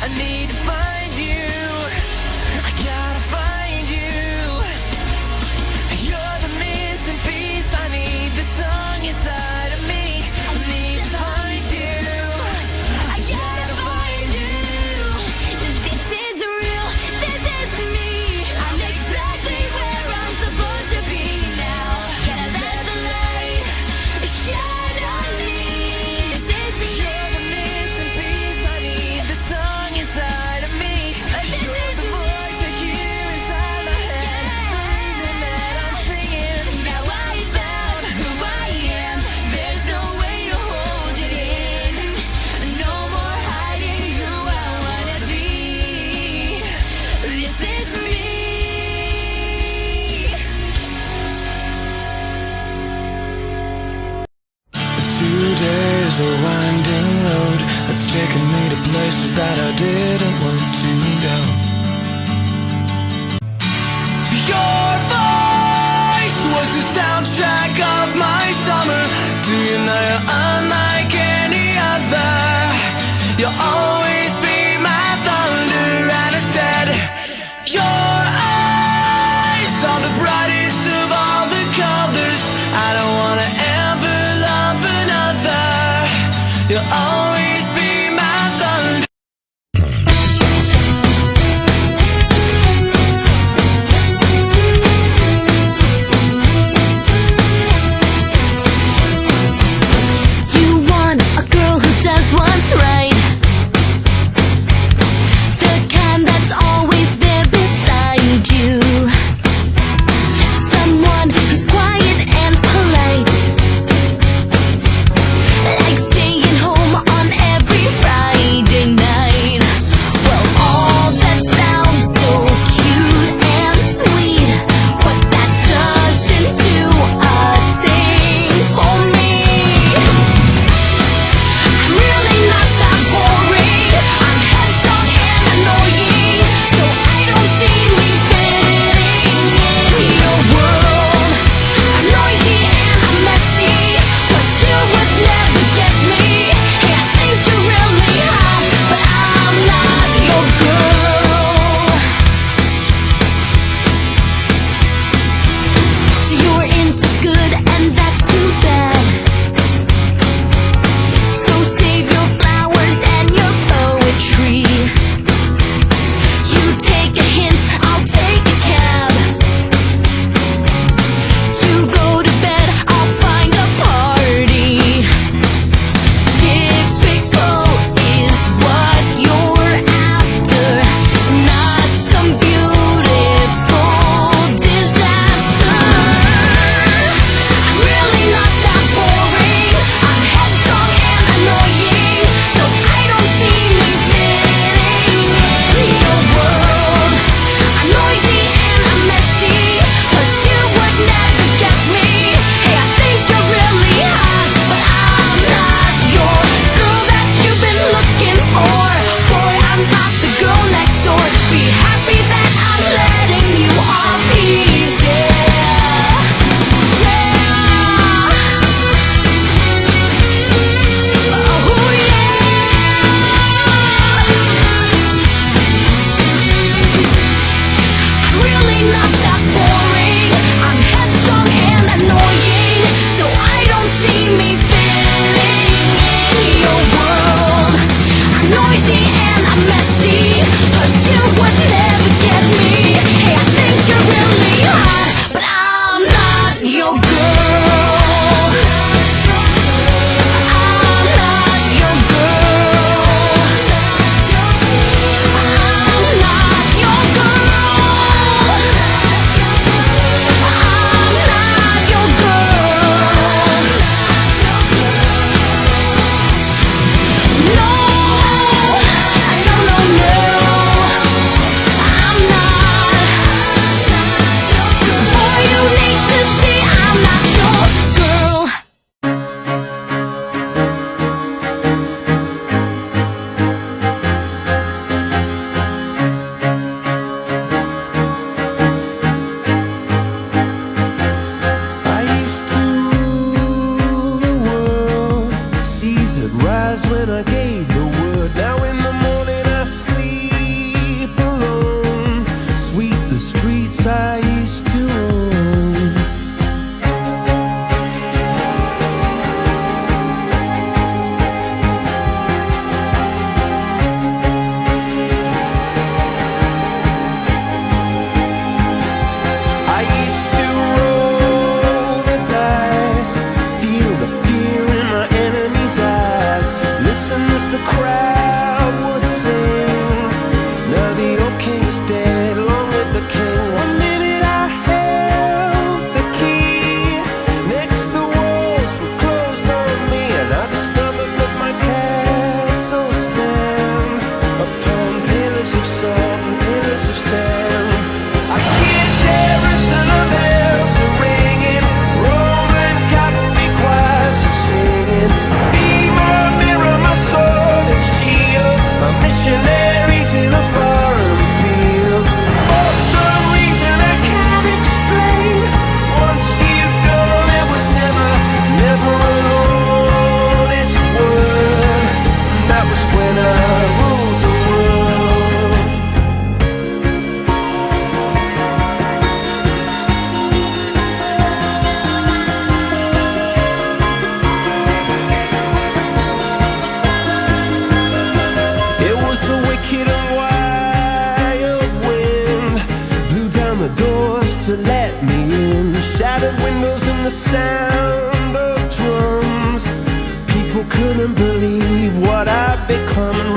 I need to find you. I gotta find you. You're the missing piece. I need the song inside of me. I need to find you. I gotta find you. This is real, this is me. I'm exactly where I'm supposed to be now. Gotta let the light shine on me. This is You're the missing piece. I need the song inside of me. You're the voice I hear inside my head. The reason that I'm singing. now I found who I am. There's no way to hold it in. No more hiding who I wanna be. This is me. 2 days a winding road that's taken me to places that I didn't want to go. Your voice was the soundtrack of my summer. Tonight you're unlike any other. You'll always be my thunder. And I said, your eyes are the brightest of all the colors. I don't wanna ever love another. You'll always be my thunder. You want a girl who does what's right, the kind that's always there beside you, someone who's quiet and polite, like staying home on every Friday night. Well, all that sounds so cute and sweet, but that doesn't do a thing for me. I'm really not that boring. I'm headstrong and annoying, so I don't see me fitting in your world. I'm noisy and I'm messy, but you would never get me. Hey, I think you're really hot, but I'm not your girl. So you're into good, and that's too bad. So save your flowers and your poetry. You take a hint, I'll take a cab. You go to bed, I'll find a party. Typical is what you're after, not some beautiful disaster. I'm really not that boring. I'm headstrong and annoying, so I don't see me fitting in your world. I'm noisy and I'm messy, but you would never get me. Hey, I think you're really hot, but I'm not your girl that you've been looking for. Boy, I'm not the girl next door. Be happy that I'm letting you off easy. I'm really not that boring. I'm headstrong and annoying, so I don't see me fitting in your world. I'm noisy and I'm messy, but you would never get me. Hey, I think you're really hot, but I'm not your girl. I'm not your girl. I'm not your girl. I'm not your girl. No, no, no, no. missionaries in a foreign field. For some reason I can't explain, once you go there was never an honest word. And that was when I ruled the world. It was the wicked and wild wind, blew down the doors to let me in, shattered windows and the sound of drums. People couldn't believe what I'd become, and